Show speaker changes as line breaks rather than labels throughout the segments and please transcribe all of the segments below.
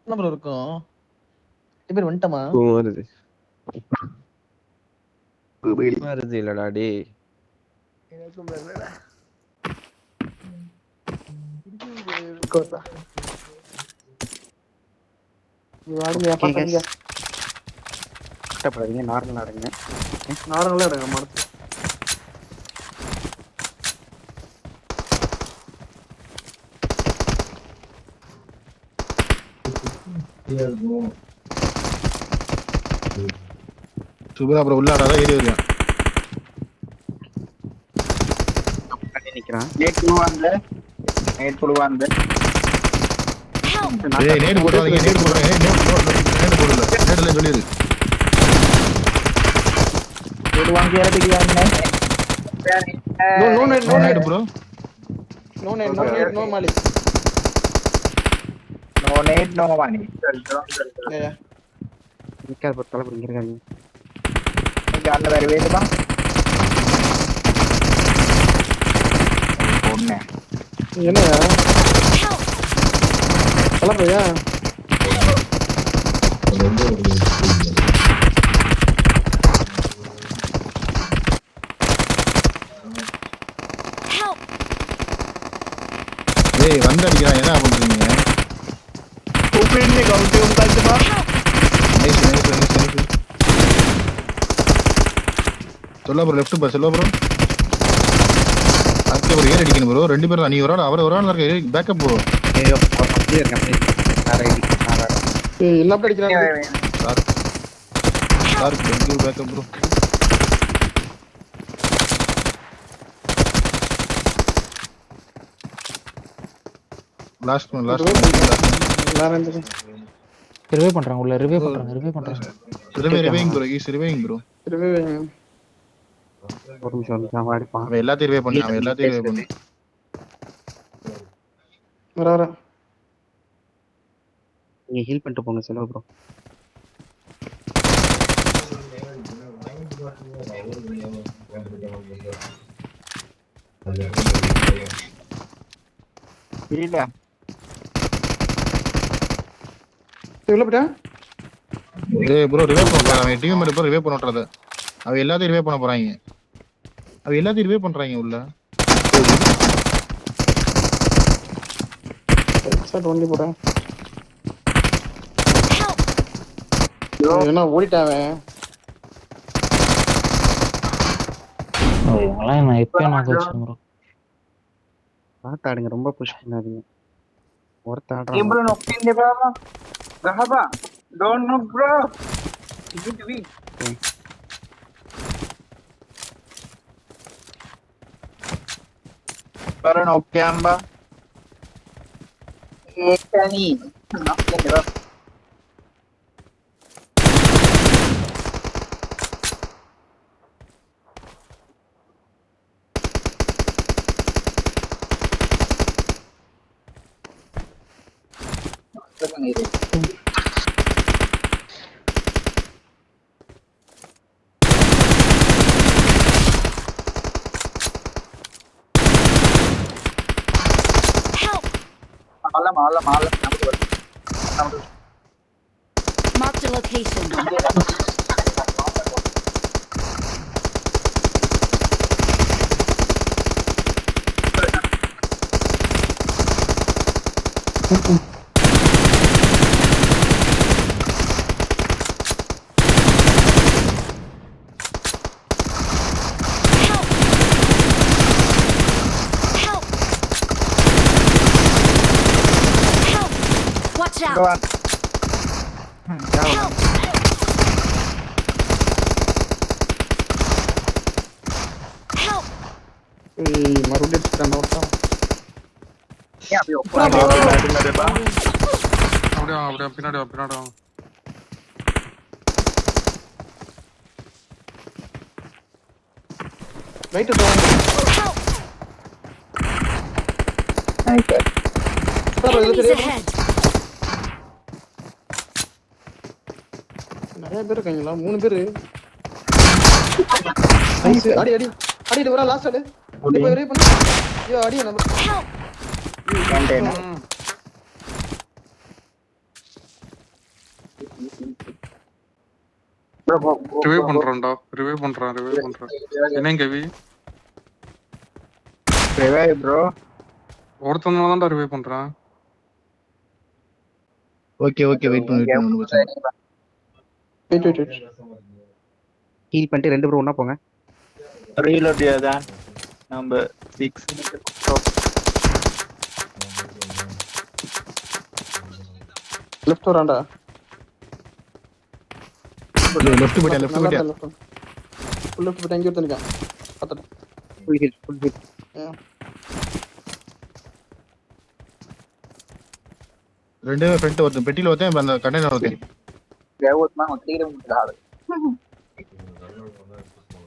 என்ன ப்ரோ இருக்கும்? பேர் வந்துட்டமா?
வருது. வருது இல்லடா டேய்.
எனக்கும் வரலடா.
கஷ்டப்படாதீங்க, நார்மலா இருங்க.
நார்மலா எடுங்க மனசு.
சுபரா அப்புறம் உள்ளாடாதான் ஏறி வருவான்.
நிக்கிறான்.
நேட் புழுவாங்க.
ஏய் நேடு போடுறாங்க, நேடு போடுறாங்க. ஏய் நேடு போடல. நேடுல சொல்லிரு.
புழுவாங்க ஏறதுக்குறாங்க.
No
nade bro.
நோ மாலி.
No money.
ஏ
நிக்காத போற தலை இங்க இருக்காங்க.
இங்க அந்த வேற வேணுமா? ஒண்ணே.
என்னயா? கலப்பையா?
ஏய் வந்து அடிக்கிறான், என்ன பண்றீங்க?
ஓபன்ல கவுண்ட் உட்கார்ந்துமா?
நைஸ். சொல்ல ப்ரோ, லெஃப்ட் பஸ் சொல்ல ப்ரோ. அதுக்கு ஒரு ஏர் அடிக்கணும் ப்ரோ. ரெண்டு பேரும் நீ ஒரு ஆள் அவர் ஒரு ஆள் இருக்கு. பேக்கப் போ.
ஏய் அப்படியே இருக்கேன். நான் ரைடி.
ஏய் என்ன அடிக்கிறாங்க?
Sir backup bro. லாஸ்ட்
எல்லாரும் இந்த
ரிவைவ் பண்றாங்க உள்ள ரிவைவ் பண்றாங்க.
Reviving bro. Is reviving bro.
ஒரு நிமிஷம் நான் அடிப்பான்.
அவன் எல்லாத்தையும் ரிவைவ் பண்ணி.
வர
நீங்க ஹீல் பண்ணிட்டு போங்க செலவு ப்ரோ.
இல்ல.
எவ்வளவு போடா?
ஏய் ப்ரோ ரிவைவ் பண்றான். அவன் டீம் மேட் ப்ரோ ரிவைவ் பண்ணறத. அவன் எல்லாத்தையும் ரிவைவ் பண்ண போறாங்க. உள்ள.
ஷாட் ஒன்லி போடா. என்ன ஓடிட்டாவே?
இவங்கலாம் நான் எப்பயும் நான் வச்சேன் ப்ரோ.
ஆடுங்க, ரொம்ப புஷ் பண்ணாதீங்க. ஒருத்த
Game
ஆடுறான்.
bro knock-in deh bro. Gahaba. Don't knock bro. Good win. Baru knock-in ba. Kani. Knock-in deh bro. Malam.
Marked a location. Watch out!
Kawan.
Help! Help!
மறுபடியும் அடிச்சுட்டான் ஓட்டா.
Ya, api open. Ada bang.
அப்படியே பின்னாடி வா.
Right down.
Nice.
Enemies ahead!
நிறைய பேர் இருக்காங்களா? 3 பேரு. Nice. அடி வரா லாஸ்ட் அடி. போய் ரீ பண்ணு. ஐயோ அடி நம்ம.
Help!
Container.
ரிவைவ் பண்றான்டா, ரிவைவ் பண்றான். என்ன கவி
Revive, bro.
ஒருத்தனால தான்டா ரிவைவ் பண்றான்.
ஓகே வெயிட் பண்ணு
வெயிட்
ஹீல் பண்ணிட்டு 2 ப்ரோ ஒண்ணா போங்க.
Reload ya, number 6.
லெஃப்ட் வரான்டா.
லெஃப்ட் போய்டா
ஃபுல் லெஃப்ட் போய் எங்க ஒருத்தன் இருக்கான். பாத்துட்டேன்.
Full heel.
ரெண்டு ஃப்ரண்ட் ஒருத்தன் பெட்டில ஒருத்தன் அந்த கண்டெய்னர் ஒருத்தன்.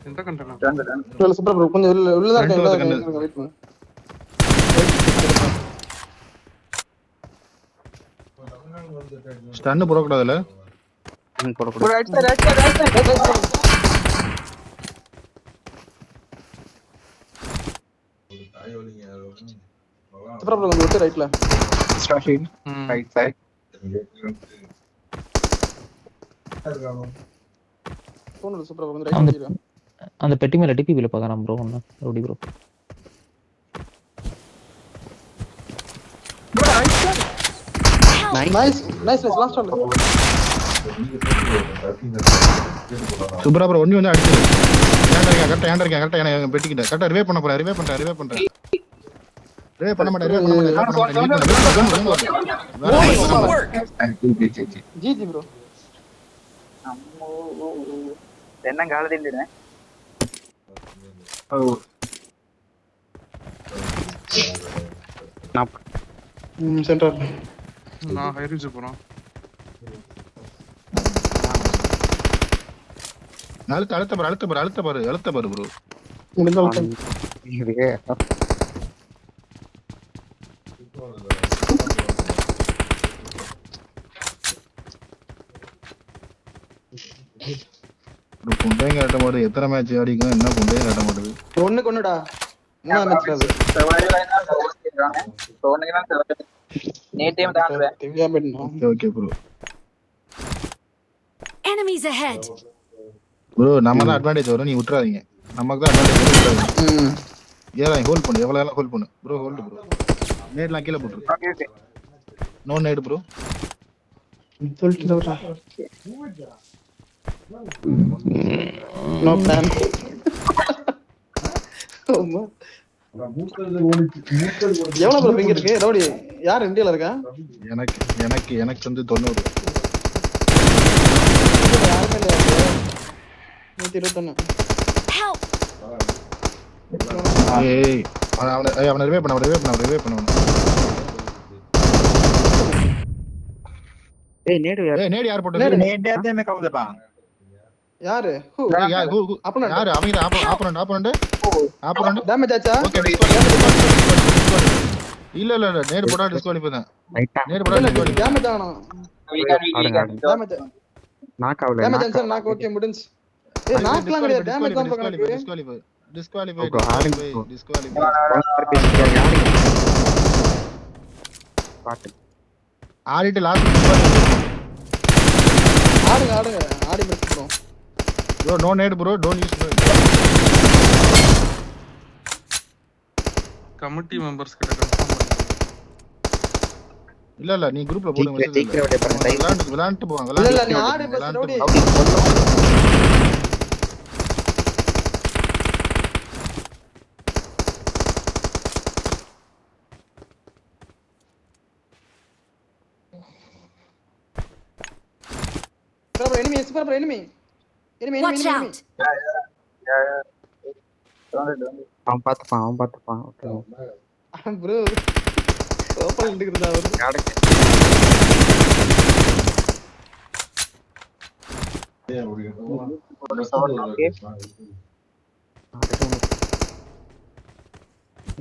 எந்த கண்டெய்னர்?
இல்ல சூப்பர் ப்ரோ கொஞ்சம் உள்ள தான் இருக்காங்க. வெயிட் பண்ணு.
ஸ்டன் போட கூடாதுல.
போட
Bro, right side.
Super bro கொஞ்சம் விட்டு ரைட்ல.
Starting. Right side.
Phone super bro கொஞ்சம் ரைட் பண்ணிடுங்க.
அந்த பெட்டி மேல டிபிபில பார்க்கறான் ப்ரோ ஒண்ணு rowdy bro.
Nice last one.
சூப்பரா ப்ரோ ஒண்ணி வந்து அடிச்சு. ஏண்டா இருக்கேன் கரெக்ட்டா எனக்கு பெட்டிக்கிட்ட. கரெக்ட்டா ரிவைவ் பண்றேன். ரிவைவ் பண்ண மாட்டேன்.
GG bro.
என்ன காலதிண்டே. Oh.
சென்டர்.
நான் ஹை ரீச் போறேன்.
அழுத்த பாரு ப்ரோ.
முடிஞ்ச
புண்டையும் காட்ட மாட்டேது. எத்தனை மேட்ச் ஆடிக்கும் என்ன புண்டையும் காட்ட மாட்டேது.
ஒண்ணுக்கு ஒண்ணுடா. மூணாவது மேட்ச் அது.
Okay bro.
Enemies ahead.
Bro நம்ம தான் அட்வான்டேஜ் வரும். நீ விட்டுறாதீங்க. நமக்கு தான் அட்வான்டேஜ். ஏறா ஹோல்ட் பண்ணு. எவ்வளவு ஹோல்ட் பண்ணு ப்ரோ. Hold bro. நேட்லாம் கீழ போட்டு. No nade bro.
சொல்லிட்டு நோ பிளான். எவ்வளவு ப்ரோ பிங் இருக்கு ரவுடி? யார் இந்தியால இருக்கா?
எனக்கு வந்து 90.
யாருமே இல்ல. 121.
Help.
ஏய் அவனை ரிவைவ் பண்ண. நேடு யார் போட்டது?
நேட்டே மே கவுதே பா.
யாரு?
யாரு? அவங்க ஆப்போனன்ட்.
டேமேஜ் ஆச்சா?
ஓகே இல்ல நேடு போட்டா டிஸ்குவாலிஃபை தான். நேடு போட்டா டிஸ்குவாலிஃபை.
டேமேஜ் ஆகணும். டேமேஜ்
நாக் ஆவல.
டேமேஜ் ஆச்சா? நாக் ஓகே முடிஞ்சு. ஏய் நாக்லாம் கிடையாது. டேமேஜ் தான் போறாங்க.
டிஸ்குவாலிஃபை.
பாட்டு
ஆடிட்டு லாஸ்ட்
ஆடுங்க ஆடி முடிச்சிரோம்.
Bro no nade bro. Don't use bro.
Committee members கிட்ட கன்ஃபார்ம் பண்ணு.
இல்ல நீ குரூப்ல போடு மெசேஜ். விளையாண்டு போவாங்க.
இல்ல நீ ஆடு பஸ் ரவுடி. Enemy.
Watch out.
அவன் பாத்துப்பான். Okay
bro. ஓபன் பண்ணிக்கிறதா அவரு.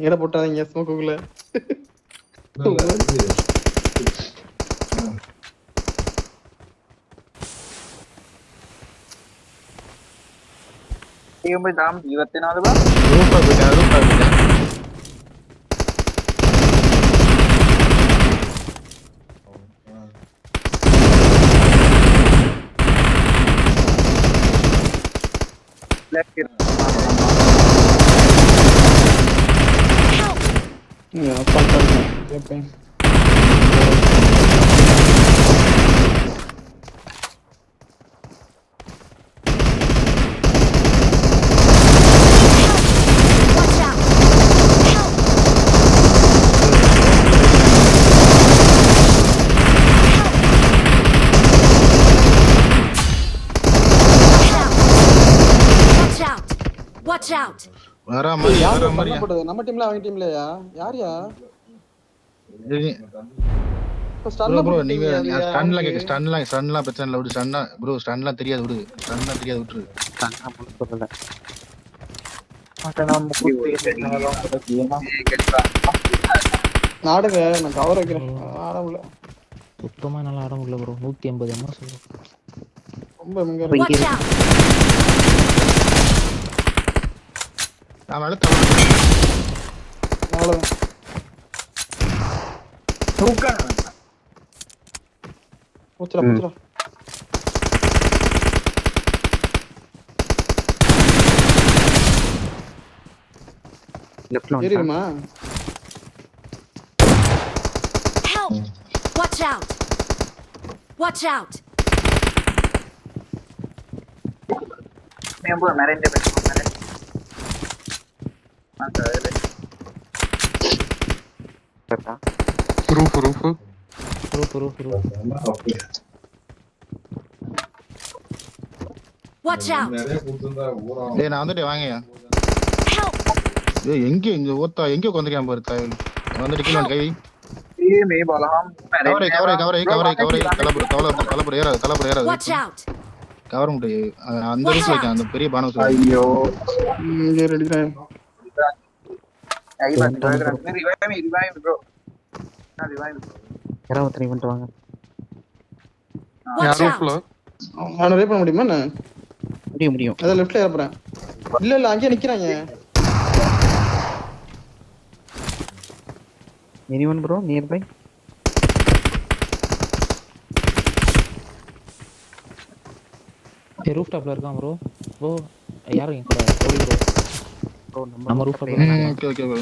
எட போட்டாதீங்க ஸ்மோக்குள்ள.
May daam 24 ba?
Rupa.
Watch out! Help! Watch out! Watch out!
வர மாதிரி
யாரு
வர மாதிரியா
பண்ணப்பட்டது? நம்ம டீம்ல அவங்க டீம்லயா? யாரியா? இப்ப stun
ப்ரோ
போட்டு
நீங்க
அது
ஸ்டன்லாம்
யாருக்கு?
கேக்க ஸ்டன்லாம் பிரச்சனை இல்ல விடு ஸ்டன்னா ப்ரோ ஸ்டன்லாம் தெரியாது விடு ஸ்டன்லாம் தெரியாது விட்டுரு
நான் ஒண்ணும் சொல்லல.
நாடுங்க நான் கவர் வைக்கிறேன். ஆட முடியல.
சுத்தமா நல்லா ஆட முடியல ப்ரோ. 180 எம்மா சொல்றேன்.
ரொம்ப எங்க
போய்
Watch out!
நான் அடுத்த
அவ்வளவுதான். போச்சுடா போச்சுடா.
லெஃப்ட்ல வந்து
ஏறிடுமா?
Help! Watch out! Watch out!
Roof roof
bro
Watch out!
டேய் நான் வந்துட்டே வாங்கயா
Help!
ஏய் எங்க இங்க ஓத்தா எங்க உட்கார்ந்திருக்கான் பாரு தாயல் வந்துட்டு கீழ கை கவரை தலப்புற ஏறாது
Watch out!
கவர் முட்டை அந்த ரூட்ல வைக்க அந்த பெரிய பானம் சொல்லி
ஐயோ
இங்க ரெடிக்கிறேன்.
யாராவது ட்ரை பண்ணிட்டு வாங்க.
Watch
ரூஃப்ல
out!
அவனை ரேப் பண்ண முடியுமா என்ன?
முடியும்.
அதான் லெஃப்ட்ல ஏறப்பறேன். இல்ல அங்கேயே நிக்கிறாங்க.
Anyone bro nearby?
Roof டாப்ல இருக்கான் ப்ரோ. ப்ரோ யாரும் என் கூட ஓடி ப்ரோ.
ப்ரோ
நம்ம roof ல
okay okay bro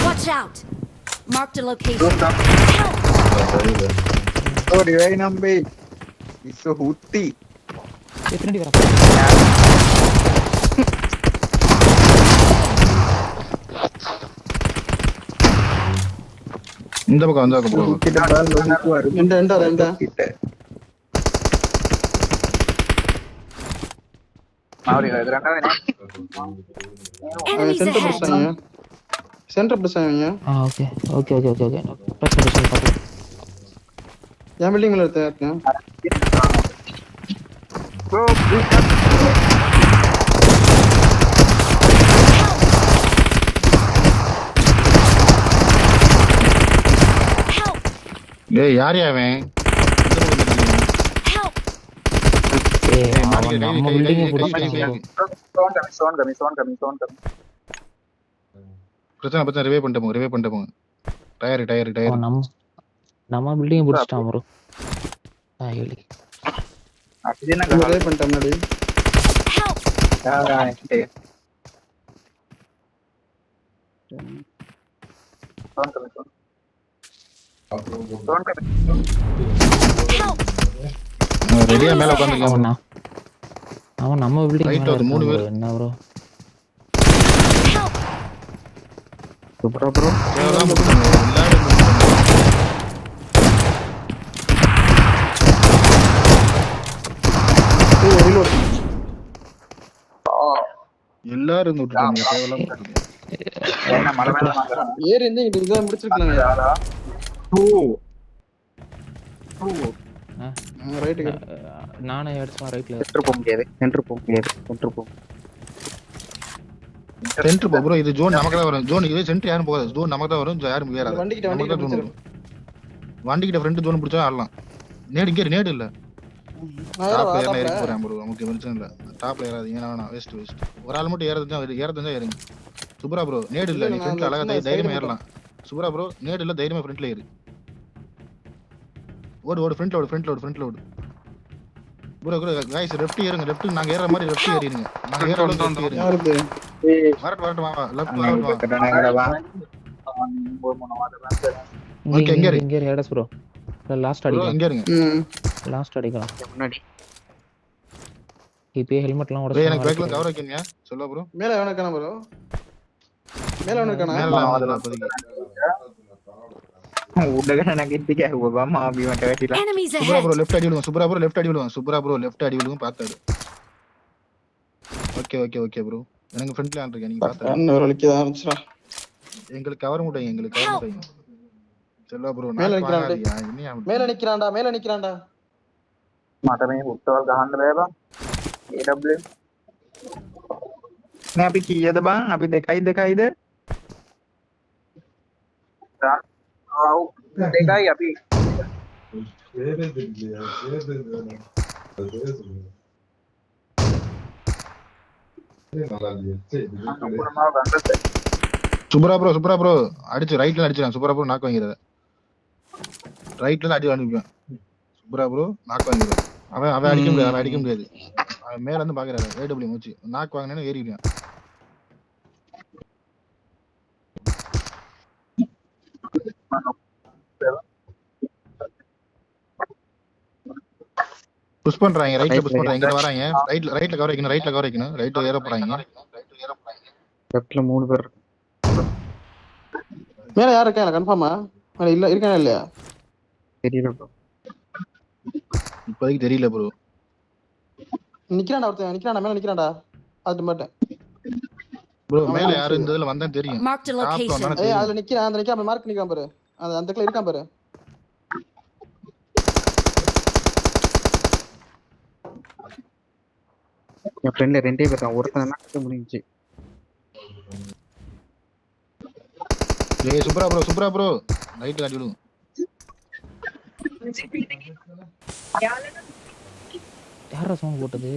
Watch out! Marked a location. Help!
எத்தனை வர
இந்த பக்கம் வந்தாக்க ப்ரோ
ரெண்டா
Enemies
சென்டர்
ahead!
பிடிச்சாங்க. சென்டர் பிடிச்சாங்க.
ஓகே பிரச்சனை பாத்து.
என் பில்டிங் மேல இருக்கேன்.
Help!
ஏய் யார் அவன்
Help!
அவன் நம்ம பில்டிங் புடிச்சான்
பிரச்சனை ரிவே பண்ணிட்டு போங்க டயர்
அவன் நம்ம பில்டிங் புடிச்சிட்டான் ப்ரோ. ஏலி
ரேப் பண்ணிட்டேன் முன்னாடி.
Help! Help!
ரெடியா மேல உட்கார்ந்திருக்கான்
அவன் நம்ம பில்டிங்
Right அது 3 பேர்.
என்ன ப்ரோ?
Help!
சூப்பரா ப்ரோ.
எல்லாரும் விட்டுட்டாங்க தேவையில்லாம
ஏறி இருந்து இங்க இதான் முடிச்சிருக்கலாங்க. ரைட்
நானே அடிச்சேன் ரைட்ல.
சென்டர் போக முடியாது. சென்டர் போ.
சென்டர் போ ப்ரோ இது ஜோன் நமக்கு தான் வரும் ஜோன் இது சென்டர் யாரும் போகாது ஜோன் நமக்கு தான் வரும் யாரும் ஏறாது
வண்டிக்கிட்ட
நமக்கு தான்
வண்டிக்கிட்ட
ஜோன் வரும் வண்டிக்கிட்ட ஃப்ரண்ட் ஜோன் பிடிச்சா ஆடலாம் நேடு இல்ல டாப்ல ஏறலாம் ஏறி போறேன் ப்ரோ நமக்கு பிரச்சனை இல்ல டாப்ல ஏறாதீங்க வேணாம் வேஸ்ட் ஒரு ஆள் மட்டும் ஏறதுதான் ஏறதுதான் ஏறுங்க சூப்பரா ப்ரோ நேடு இல்ல நீ ஃப்ரண்ட் அழகா தைரியமா ஏறலாம் சூப்பரா ப்ரோ நேடு இல்ல தைரியமா ஃப்ரண்ட்ல ஏறு ஓடு ஃப்ரண்ட்ல ஓடு ப்ரோ गाइस லெஃப்ட் ஏறுங்க லெஃப்ட் நாங்க ஏற மாதிரி லெஃப்ட் ஏறிடுங்க நாங்க ஏற அளவுக்கு left ஏறுங்க
யாருது
வரட்டு வா லெஃப்ட்
Neng
வா
kena neng dah bang.
Okay, இங்க இரு.
இங்க ஹேடஸ் ப்ரோ லாஸ்ட்
ப்ரோ
அடிக்கலாம்
இங்க இருங்க
லாஸ்ட் அடிக்கலாம்
Munnadi.
இப்போ ஹெல்மெட்லாம்
ப்ரோ
உடைச்சு
எனக்கு பேக்ல கவர் வைக்கீங்க சொல்ல ப்ரோ
மேல எவன காணோம் ப்ரோ மேல எவன காணோம்
மேல வரல அப்போதைக்கு
Udah kan anak itu kayak gua bang mau bilang cewek sila.
Enemies
Subhra
ahead!
Bro left அடி விடுவாங்க சுப்ரா ப்ரோ லெஃப்ட் அடி விடுவாங்க பார்த்தாரு ஓகே ப்ரோ எனக்கு ஃப்ரண்ட்ல ஆன் இருக்கேன் நீங்க பார்த்தாரு
கண்ணு வலிக்க ஆரம்பிச்சுடா
எங்களுக்கு கவர் முட்டைங்க சொல்ல ப்ரோ
மேல
நான்
நிக்கிறான்
பாகாரியா இன்னியா
மேல நிக்கிறான்டா
මට මේ උත්තර ගහන්න බෑ බං. AW.
Nah, api kiyada bang, api dekai deh.
ආව් දෙකයි අපි. සම්පූර්ණව ගන්නද?
சுப்ரா ப்ரோ அடிச்சு ரைட்ல அடிச்சான் சுப்ரா ப்ரோ நாக் வாங்கிறத ரைட்ல அடி வாங்கிப்பான் சுப்ரா ப்ரோ நாக் வாங்கிடுவான் அவன் அடிக்க முடியாது அவன் மேல இருந்து பாக்குறாரு AW மூச்சு நாக் வாங்கினேன்னு ஏறிடுவான் புஷ் பண்றாங்க ரைட்ல புஷ் பண்றாங்க இங்க வராங்க ரைட்ல கவர் வைக்கணும் ரைட்ல ஏற போறாங்க
Leftல 3 பேர்.
மேல யார் இருக்கா கன்ஃபார்மா மேல இல்ல இருக்கானே இல்லையா
தெரியல bro.
இப்போதைக்கு தெரியல ப்ரோ
நிக்கிறான்டா ஒருத்தன் மேல நிக்கிறான்டா அது மட்டும்
ப்ரோ மேல யாரு இந்த இதுல வந்தா தெரியும்
Marked a
டாப்ல
location.
வந்தானே
ஏய்
தெரியும்
அதுல நிக்கிறான் மார்க் நிக்கிறான் பாரு அந்த இடத்துல இருக்கான் பாரு
என் ஃப்ரெண்ட்ல 2 பேர் தான் ஒருத்தன் என்ன முடிஞ்சிச்சு.
ஏய் சுப்ரா ப்ரோ ரைட்ல அடி விடுங்க
யாரா சவுண்ட் போட்டது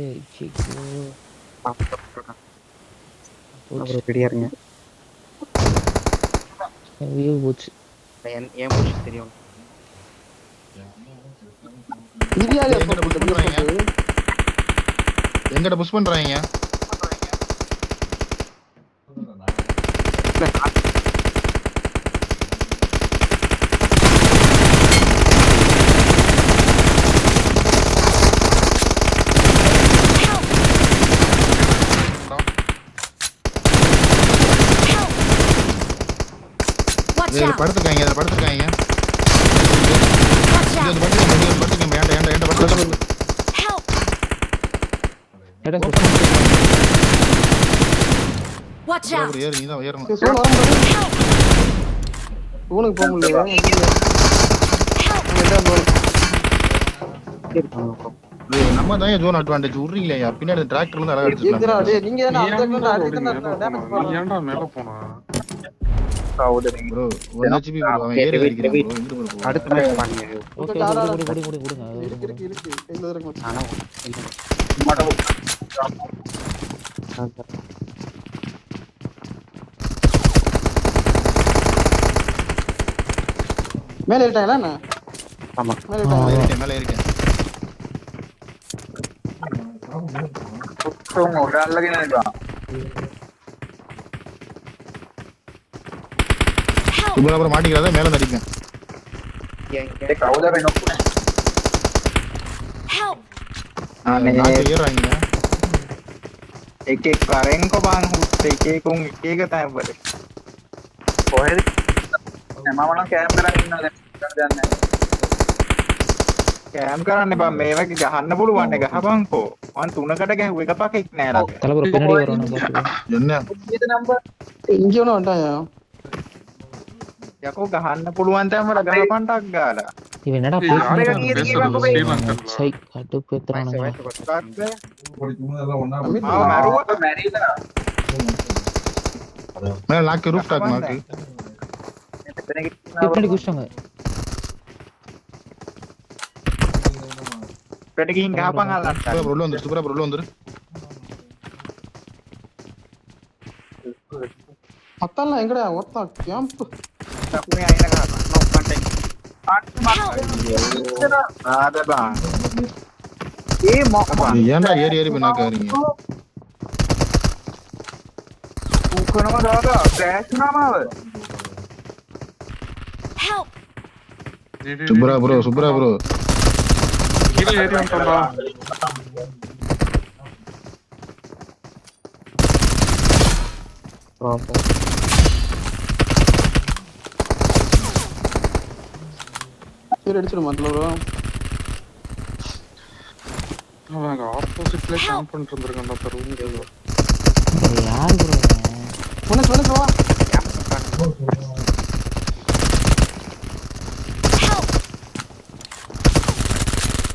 அப்புறம் ரெடியா இருங்க.
வியூ போச்சு
ஏன் புஷ் தெரியும்.
இது யாரு
எங்கட புஷ் பண்றாங்க எங்கட புஷ் பண்றாங்க
Watch
இதுல
out!
படுத்துக்காங்க
Watch
இது
out!
படுத்துக்காங்க ஏன்டா படுத்துக்காங்க
Help!
Hades
Watch out!
ஏறு நீ தான் ஏறணும்
சோன் வர முடியாது
Help!
சோனுக்கு போக முடியல
ஏய், நம்ம தான் ஜோன் அட்வான்டேஜ் விடுறீங்களே பின்னாடி டிராக்டர்ல இருந்து அழகா அடிச்சிடலாம்
டேய் நீங்க என்ன அந்த
ஏன்டா
இடத்துல
அப்படி மேல போனா? நீ ஏன்டா மேல போனா
ப்ரோ 1 HP ப்ரோ அவன் ஏறி அடிக்கிறான் ப்ரோ இங்க ப்ரோ
அடுத்த மேட்ச் பாருங்க.
ஓகே கொடுங்க
இருக்கு கையில இருக்கு மச்சான்.
ஆனா
மேல ஏறிட்டாங்களா என்ன
ஆமா.
மேல ஏறிட்டாங்க
மேல இருக்கேன்
උත්තර උඩ අල්ලගෙන යනවා.
சுப்ரா ப்ரோ மாட்டிக்கிறாத மேல இருந்து அடிப்பேன்
ඒ කවුද මේ නොකුනේ?
Help!
நாக்கு ஏறாங்க
එක කරෙන්කො බං හුත් එකකුන් එක තමයි බල.
කොහෙද? මම නම් කැම්ප් කරගෙන ඉන්නවා දැන් දන්නේ.
කෑම් කරන්න බං මේ වගේ ගහන්න පුළුවන් නේ ගහපන්කෝ. මං 3කට ගැහුව එක පකෙක් නෑ රක.
தலை ப்ரோ பின்னாடி வரணும் பாத்து
என்ன
කීයද නම්බර්?
இங்க ஒண்ணு வந்துட்டாயா
යකෝ ගහන්න පුළුවන් තැන් වල ගහපන්ටක් ගාලා.
இவன் என்னடா
ஏய், யாரு பேசுறது ஸ்ரீலங்கன்ல
சை கடுப்பேத்துறானுங்க
ආව මැරුවා.
මැරිලා.
மேல நாக்கு ரூஃப் டாக் நாக்கு
මෙතන
பின்னாடி குடிச்சிட்டாங்க
පෙට ගිහින් ගහපන් අල්ලන්න.
சுப்ரா ப்ரோ உள்ள வந்துரு
மத்தாலாம் எங்கடா ஒருத்தன் camp
Aku ni aina ka. No content.
Ada bang.
Mau
நீ ஏன்டா ஏறி ஏறி போய் நாக்காதீங்க
bukan apa dah. Crash nama apa?
Help!
சுப்ரா ப்ரோ
கீழே ஏறி வந்துட்டோம்டா.
சரி அடிச்சிடுமா அதுல ப்ரோ
அவன் அங்க ஆப்போசிட்ல கேம்ப் பண்ணிட்டு இருந்திருக்கான்டா தருவோம்.
யாரு ப்ரோ
மனசு வா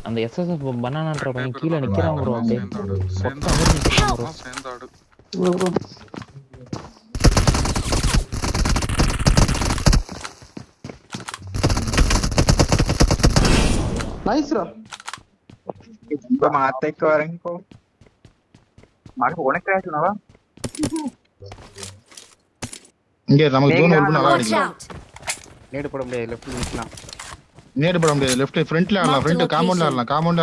அந்த எஸ்எஸ்எஃப் பனானான்ற பையன் கீழே நிக்கிறான் ப்ரோ அப்படியே
சேர்ந்தாடு.
ப்ரோ ப்ரோ நைஸ் ரா
Gua mati ke orang kau.
Mana boleh crash nama?
இங்க நமக்கு ஜோன் ஒரு நல்லா
Watch
அடிக்கலாம்
out!
நேடு போட முடியாது லெஃப்ட்ல நிக்கலாம்.
நேடு போட முடியாது லெஃப்ட் ஃப்ரண்ட்ல ஆடலாம் ஃப்ரண்ட் காம்பவுண்ட்ல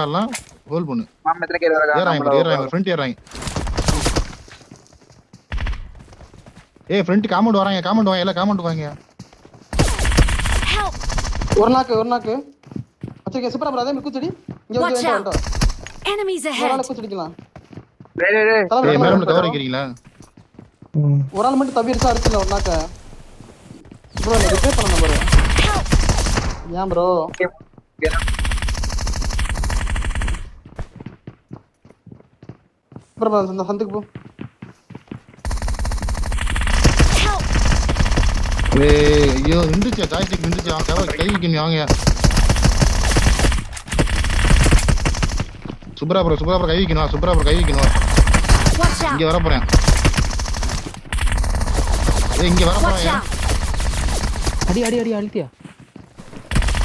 ஆடலாம் ஹோல் பண்ணு
Mama tadi kira
ஏறாங்க ஃப்ரண்ட் ஏறாங்க ஏய் ஃப்ரண்ட் காம்பவுண்ட் வராங்க காம்பவுண்ட் வாங்க எல்லாம் காம்பவுண்ட் வாங்க
Help!
ஒரு நாக்கு அச்சே சூப்பரா ப்ரோ அதே மாதிரி குச்சடி இங்க
Watch
வந்து
out.
வந்துட்டோம்
Enemies
ஒரு
ahead!
ஆளை குச்சடிக்கலாம்
ஏய் மேல கவர் வைக்கிறீங்களா
ஒரு ஆள் மட்டும் தவிர்த்து அடிச்சல ஒரு நாக்க ப்ரோ நீ ரிப்பேர் பண்ணணும் ப்ரோ ஏன் ப்ரோ ப்ரோ அந்த சந்துக்கு போ
Help!
ஏய் ஐயோ நின்றுச்சு ஜாய்ஸ்டிக் நின்றுச்சு அவன் கவர் கை வைக்கணும் வாங்க சுப்ரா ப்ரோ கை வைக்கணும் கை வைக்கணும்
Watch
இங்க
out!
வர போறேன் ஏய் இங்க வர
Watch
போறேன்
out!
அடி அழுத்தியா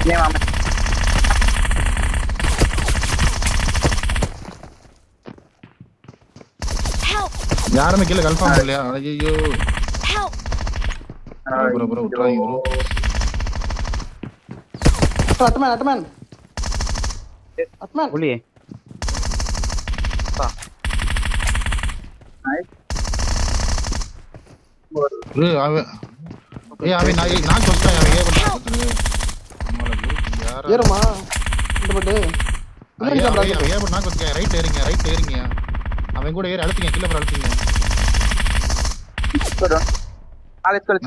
Ni mama.
Help!
யாருமே கீழ கன்ஃபார்ம் இல்லையா ஐயோ
Help!
ப்ரோ விட்டுறாதீங்க ப்ரோ
அட்மேன்
புலியே
ப்ரோ அவன் அவன் நான் சொல்றேன் அவன் யாரா
ஏறுமா இந்த பட்டு
நான் கொஞ்சம் ரைட்ல ஏறுங்க அவன் கூட ஏறி அழுத்துங்க கீழ ப்ரோ அழுத்துங்க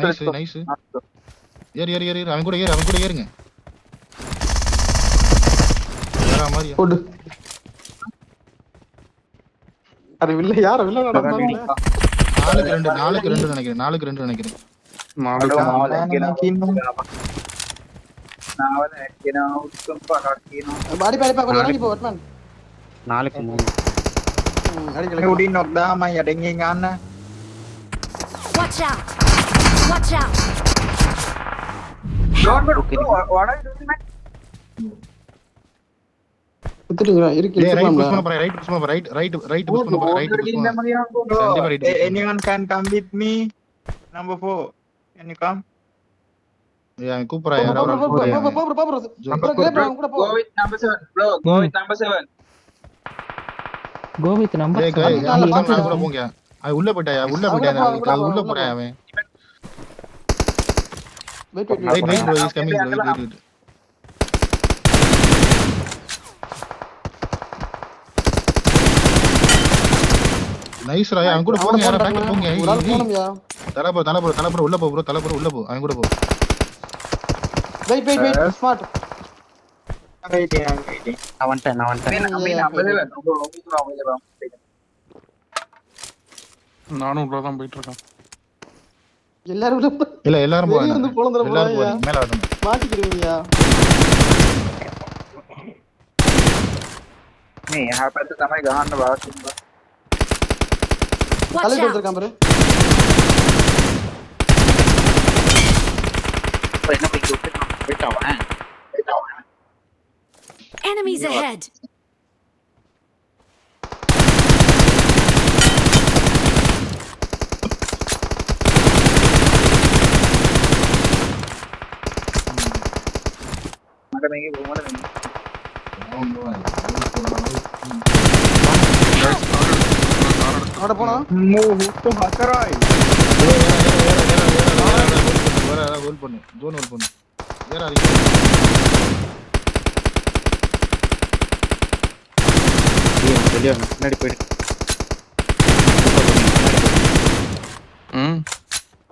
Let's go.
நைஸ் ஏறு அவன் கூட ஏறுங்க வேற மாதிரி
போடு அது இல்ல யார இல்ல
நாலுக்கு ரெண்டு நினைக்கிறேன்
நாளைக்கு
பாடி கொஞ்சம் இறங்கி போ அட்மேன்
நாளைக்கு மூணு
அடிக்கல
Udin knock dah mai ada ngingan na.
Watch out! Watch out!
What are you doing, man?
குத்துறீங்களா இருக்கு
டேய் ரைட் புஷ் பண்ண போறேன் ரைட் புஷ் பண்ண போறேன் கண்டிப்பா right
Anyone can come with me. Number 4. Can you come?
அவன் கூப்பிடுறா யாராவது
கூட போ
Go with number 7, bro. Go with number 7.
Gobind number
டேய் கை நான் கூட போங்க அவன் உள்ள போய்ட்டாயா உள்ள போறான் அவன் wait bro is coming wait nice Roy அவன் கூட போங்க யாரா பேக் போங்க
ஒரு ஆள் போணும்யா
தலப்புற உள்ள போ ப்ரோ உள்ள போ அவன் கூட போ
வெயிட் ஸ்மார்ட்
Waiting.
நான் வந்துட்டேன்
Number 7.
நானும் உள்ளதான் போயிட்டு இருக்கேன்.
எல்லாரும்
இல்ல எல்லாரும்
வெளிய வந்து பொளந்துற
எல்லாரும்
போறாயா?
மேல வரணும்
மாட்டிக்கிறீங்கயா
Ni, apa tu sampai gahan bawah sini.
Watch
தலையில
out!
இருக்கான் பாரு
Apa nak pergi ke Betawan?
Enemies ahead!
මට මේකේ කොහමද වෙන්නේ?
அட போனா
මූ හතරයි.
ஹோல்ட் பண்ணு ஜோன் ஹோல்ட் பண்ணு ஏறாதீங்க
வெளியே வாங்க முன்னாடி போயிடு
ம்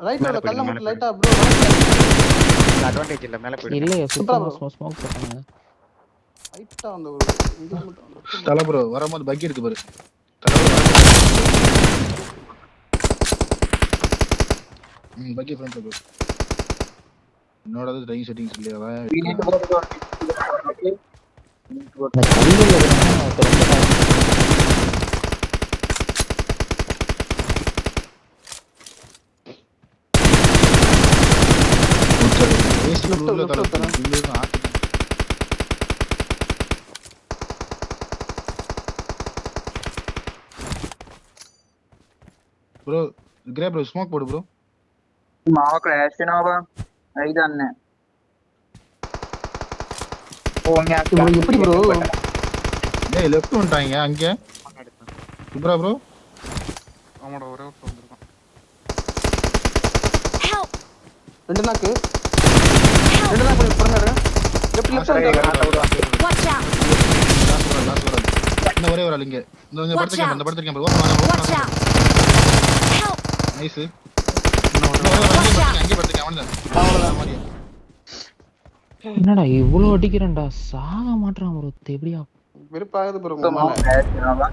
ரைட்ல கல்ல மட்டும் லைட்டா ப்ரோ
அட்வான்டேஜ் இல்ல மேல போயிடு
இல்லையே
சூப்பரா
சுத்தமா ஸ்மோக் போட்டாங்க.
லைட்டா அந்த ஒரு இது மட்டும்
தல ப்ரோ வரும்போது பக்கி இருக்கு பாரு பக்கி ஃப்ரண்ட்ல ப்ரோ என்னோடது டைம் செட்டிங்ஸ் இல்லையா
පීනේට පොරට
இந்த கல்லுல இருக்கிறவங்க ஒருத்தர் ரொம்ப
ப்ரோ கிரே ப்ரோ ஸ்மோக் போடு ப்ரோ
මාව ක්‍රෑෂ් වෙනවා බං. ඇයි දන්නේ? ෆෝන් එකක්
bro எப்படி ப்ரோ
டேய் லெஃப்ட் வந்துட்டாங்க அங்க சுப்ரா ப்ரோ
ஆமாடா ஒரே ஒருத்தர் வந்திருக்கான்
Help!
ரெண்டு நாக்கு பண்ணாரு லெஃப்ட்
Watch out!
இந்த ஒரே ஒரு ஆள் இங்க இந்த படத்துக்கு அந்த படத்துக்கு bro
Watch out! Help!
Nice
Watch out!
அங்க படத்துக்கு அவன்தான்
என்னடா இவ்வளவு அடிக்கிறேன்டா சாக மாட்டான் ப்ரோ எப்படியா
வெறுப்பாகுது ப்ரோ
මාව ක්‍රෑෂ් වෙනවා බං.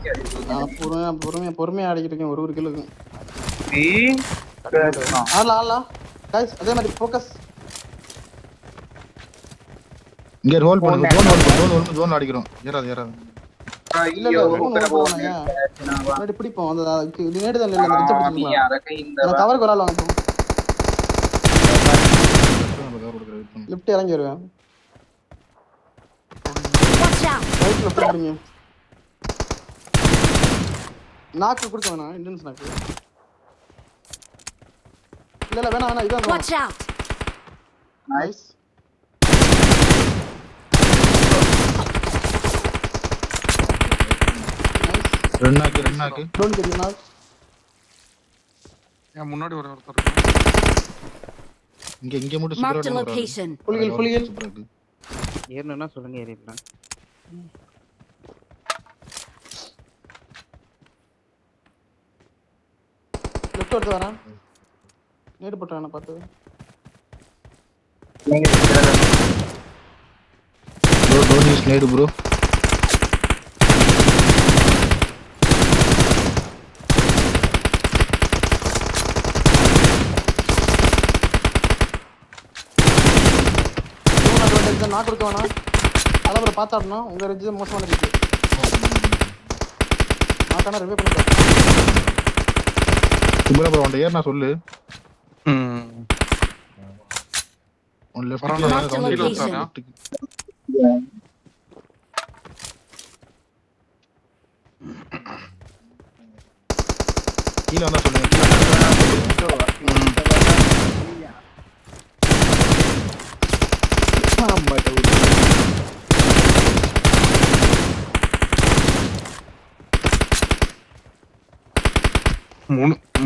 நான் பொறுமையா அடிக்கிட்டு இருக்கேன் ஒரு கிலோக்கு
ී ක්‍රෑෂ් වෙනවා.
ஆளா गाइस அதே மாதிரி ஃபோக்கஸ்
இங்க ஹோல்ட் பண்ணு ஜோன் அடிக்கிறோம் ஏறாது
இல்ல இல்ல
ඔතන
போறோம்
ක්‍රෑෂ් වෙනවා බං.
முன்னாடி பிடிப்போம் அந்த இது நேடு தான் இல்ல அந்த ரிச்ச
මේ
பிடிச்சிக்கலாம்
අරක ඉන්න
நான்
බං.
கவருக்கு வரலாம் வாங்க
நம்ம கவர் கொடுக்குற வெயிட் பண்ணு
லெஃப்ட் இறங்கி வருவேன்
Watch out!
ரைட் லெஃப்ட் போறீங்க நாக்கு கொடுக்க வேணாம் இண்டன்ஸ் நாக்கு இல்ல வேணாம் இதான்
Watch out!
நைஸ்
ரெண்டு நாக்கு
டோன்ட் கெட் நாக்
ஏன் முன்னாடி ஒருத்தர் இருக்கான்
இங்க மட்டும்
Marked a
சூப்பரா
location.
புலிகள்
சூப்பரா இருக்கு
ஏறணும்னா சொல்லுங்க ஏறிடலாம்
லெஃப்ட் எடுத்து வரேன் நேடு போட்டானே பார்த்து
මේක විතරද?
ப்ரோ டோன்ட் யூஸ் நேடு ப்ரோ
நாக்கு கொடுக்க வேணாம் அதான் ஒரு பார்த்தாடணும் உங்க ரெஜ் மோசமான இருக்கு நாக்கான ரிவே பண்ணிட்டேன்
சூப்பரா ப்ரோ ஒன் ஏர் நான் சொல்லு
ம்
one left
Marked a location.
கீழ வந்தா சொல்லுங்க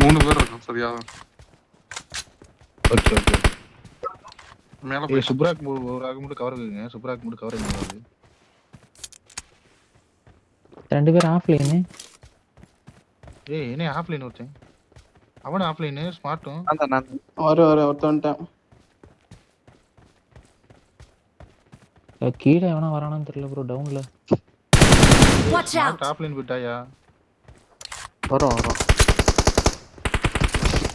மூணு பேர் இருக்கான் சரியா
ஓகே
மேல
ஏய்
போய்
சுப்ராக் ஒரு ஆக மட்டும் கவர் இருக்குங்க சுப்ராக் மட்டும் கவர் பண்ணுவாரு
ரெண்டு பேரும் ஆஃப்லைனு
ஏய் என்ன ஆஃப்லைன் ஒருத்தன் அவன ஆஃப்லைன் ஸ்மார்ட்டும்
நான்
ஒருத்தன்ட்டேன்
கீழே எவனா வரானான்னு தெரியல ப்ரோ டவுன்ல
Watch out!
ஸ்மார்ட் ஆஃப்லைன் விட்டாயா
வரும்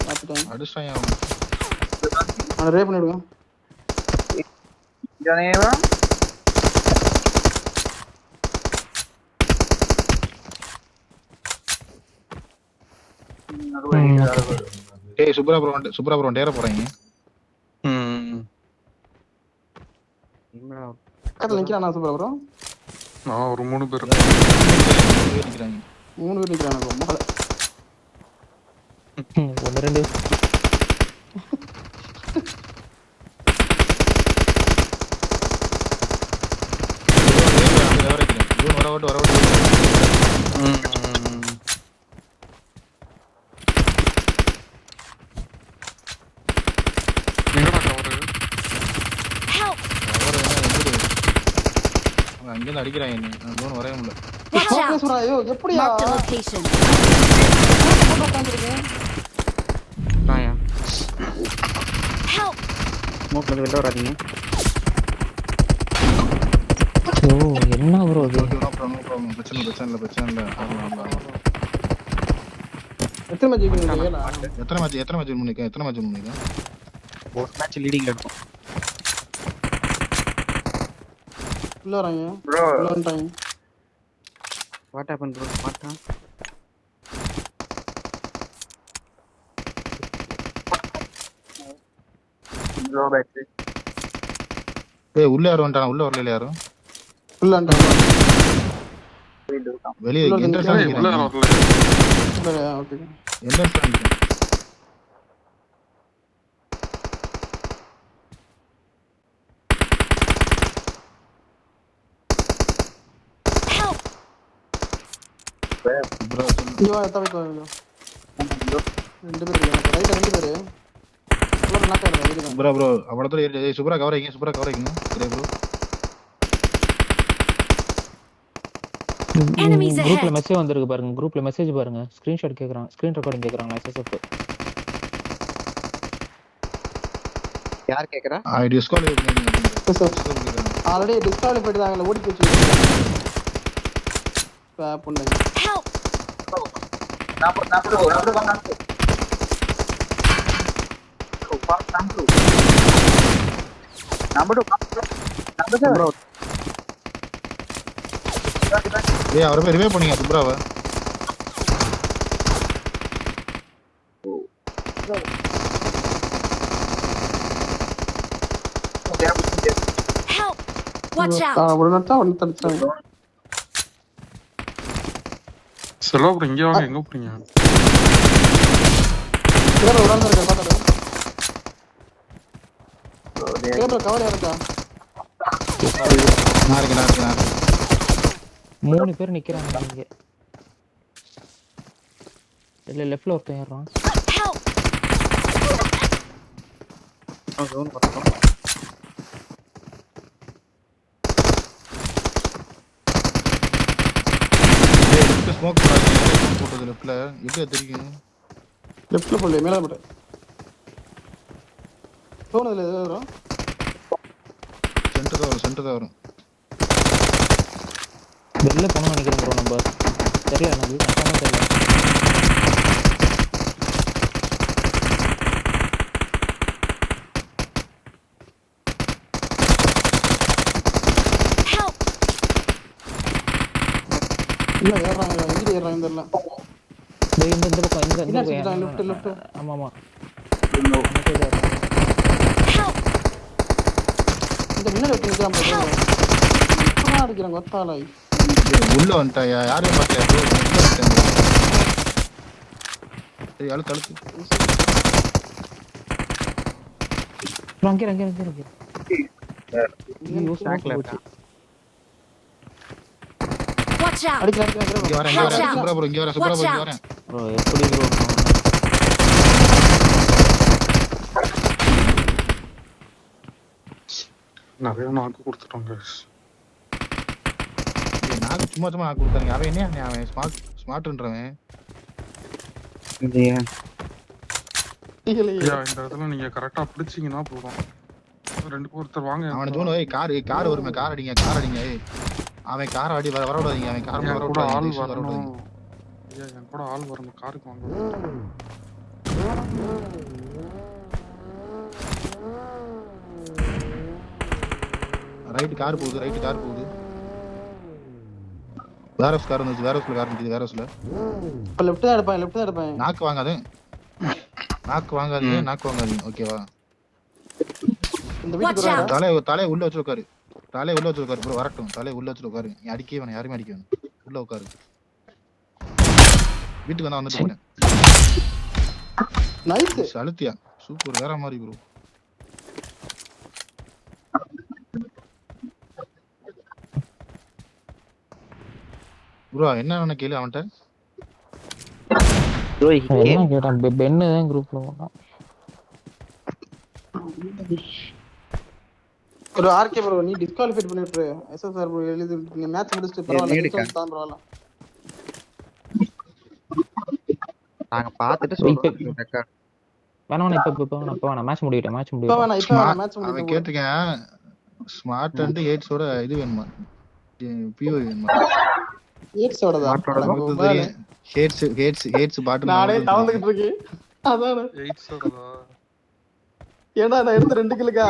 பார்த்துட்டேன்
அடிச்சான்
அவனை ரே பண்ணிவிடுவேன்
ජනේවා
ஏய் சுப்ரா ப்ரோ டேர போறாங்க
ம்
பக்கத்தில் நிற்கிறான் நான் சூப்பர் ப்ரோ
நான் ஒரு 3 பேர்
நிக்கிறாங்க
3 பேர் நிற்கிறான் ரொம்ப
ஒன்று ரெண்டு
வர
எங்கடா கவரு?
Help!
அவன் அங்கேருந்து அடிக்கிறான் என்ன, நான் ஜோன் வரைய முடியல.
Watch
okay
out!
சுரா, ஐயோ எப்படியா
Marked a location.
போட்டு உட்காந்துருக்கேன்.
நாயா
Help!
ஸ்மோக்ல வெளில வராதீங்க.
ஓ என்ன ப்ரோ இது?
Okay, no problem. பிரச்சனை இல்லை. ஆமா.
எத்தனை மேட்ச் ஜெயிக்கிறீங்க? ஏழா?
எத்தனை மேட்ச் முடிக்க?
ஒரு மேட்ச் லீடிங்ல இருக்கும்.
உள்ள வராங்க.
Bro,
உள்ள வந்துட்டாங்க.
What happen bro? மாட்டா
bro battery.
ஏய் உள்ள யாரும் வந்துட்டானா? உள்ள வரல யாரும்?
உள்ள வந்துட்டாங்க.
வெளியே
உள்ள
என்ட்ரன்ஸ்
ஏய், உள்ள
நிக்கிறேன்.
வரல.
உள்ளயா? ஓகே.
என்ட்ரன்ஸ் நிக்கிறேன்.
Help!
ப்ரோ
இங்க வா, தவிக்க வா, இங்க வா. ரெண்டு பேர் இருக்காங்க. ரைட்ல ரெண்டு பேரு. உள்ள நாக்க இருக்காங்க. வெளிய
ப்ரோ அவ்வளவு தூரம் ஏய் சூப்பரா கவர் ஆயிங்க சரி ப்ரோ.
Enemies
குரூப்ல
ahead!
மெசேஜ் வந்திருக்கு பாருங்க. குரூப்ல மெசேஜ் பாருங்க. ஸ்கிரீன்ஷாட் கேக்குறாங்க. ஸ்கிரீன் ரெக்கார்டிங் கேக்குறாங்க. SSF.
யார் கேக்குறா?
டிஸ்கால்
ஆல்ரெடி டிஸ்குவாலிஃபை பண்ணிட்டாங்கல, ஓடி போச்சு. ஸ்வாப் பண்ணாங்க.
Help!
Number 1. Number 2.
ப்ரோ
ஏய் அவரை போய் ரிவைவ் பண்ணீங்க சுப்ராவை.
Help! Watch out!
ஒரு நட்டா ஒன்னு தடுச்சாங்க.
செல்வா ப்ரோ இங்க வாங்க, எங்க போறீங்க?
கேப்ல உடாந்து இருக்க பாத்துட்டு. கேப்ல கவர் இருக்கா?
நான் இருக்கேன்.
3 பேர் நிக்கிறாங்க இங்க. இல்ல லெஃப்ட்ல ஒருத்தன் ஏறான்.
Help!
ஜோன் வரணும்.
ஏய் லெஃப்ட் ஸ்மோக் போட்டது லெஃப்ட்ல எப்படி தெரியும்?
லெஃப்ட்ல போல மேல போடு. தோணுதுல ஏதோ வரும்.
சென்டர் தான் வரும்.
வெளில போனோம் நினைக்கிறேன் ப்ரோ. நம்ம சரியா எனக்கு அதான் தெரியல.
Help!
இல்ல ஏறாங்க, எங்க ஏறாங்க தெரியல.
இந்த பக்கம் இந்த
என்ன
பக்கம்
செஞ்சாங்க? லெஃப்ட்.
ஆமா அந்த சைடு ஏறான்.
Help!
இந்த முன்னாடி ஒருத்தன் நிக்கிறான் பாரு. இப்பதான் அடிக்கிறாங்க ஒத்தால.
உள்ள வந்துட்டாயா? யாரையும் பார்க்கலையா ப்ரோ? உள்ள வந்துட்டாங்க. சரி அழுத்து
அங்கே
பேக்ல
போச்சு.
இருக்கா?
Watch out!
அடிக்கிறாங்க.
இங்க வரேன் சுப்ரா ப்ரோ இங்க வரேன்.
ப்ரோ எப்படி ப்ரோ?
நிறைய நாக்கு கொடுத்துட்டோம் guys.
நான் சும்மா நான் கொடுத்தாங்க. அவன் என்ன அவன் ஸ்மார்ட்ன்றவன்.
ஐயா இந்த இடத்துல நீங்க கரெக்டா பிடிச்சீங்கன்னா போதும். ஒருத்தர் வாங்க.
அவன ஜோன் ஏய் கார் வருமே, கார் அடிங்க ஏய். அவன் கார் அடி வர விடாதீங்க. அவன் கார்
என்
வர
கூட ஆள்
விடாதீங்க.
வரணும். ஐயா என் கூட ஆள் வரணும், காருக்கு வாங்க.
ரைட் கார் போகுது. வேரஸ் கார் வந்துச்சு. வேரஸ்ல கார் நிக்குது. வேரஸ்ல
இப்ப லெஃப்ட் தான் எடுப்பேன்.
நாக்கு வாங்காதீங்க. ஓகேவா?
இந்த
Watch
வீட்டுக்கு
out!
தலையை உள்ள வச்சு உட்காரு. ப்ரோ வரட்டும். தலையை உள்ள வச்சு உட்காரு. நீ அடிக்கவே வேணாம், யாருமே அடிக்க வேணாம். உள்ள உட்காரு. வீட்டுக்கு வந்துட்டு போறேன்.
நைஸ்.
அழுத்தியா சூப்பர், வேற மாதிரி ப்ரோ. ப்ரோ என்ன வேணும் கேளு அவன்கிட்ட.
ப்ரோ
என்ன கேட்டான் பென்னு தான் குரூப்ல போட்டான்.
ஒரு ஆர்கே ப்ரோ நீ டிஸ்குவாலிஃபை பண்ணிட்டு எஸ்எஸ்ஆர் ப்ரோ எழுதி நீங்க மேட்ச் முடிச்சிட்டு பரவாயில்ல ரிசல்ட் தான் பரவாயில்ல.
நாங்க பார்த்துட்டு
இப்ப
சொல்றோம் ரெக்கார்ட்.
வேணாம் இப்ப வேணாம் மேட்ச் முடியட்டும் மேட்ச்
இப்ப
முடியட்டும்.
வேணாம் இப்ப வேணாம் மேட்ச்
அவன்
முடிச்சிட்டு
கேட்டிருக்கேன் ஸ்மார்ட் அண்ட் எய்ட்ஸோட இது வேணுமா, பிஓ வேணுமா.
எய்ட்ஸோடதா
நமக்கு தெரியும் ஹேட்ஸ் பாட்டில்
நானே தவந்துக்கிட்டு இருக்கேன். அதானே
8 சொல்றதா?
ஏன்னா நான் எடுத்த 2 கிலுக்கா.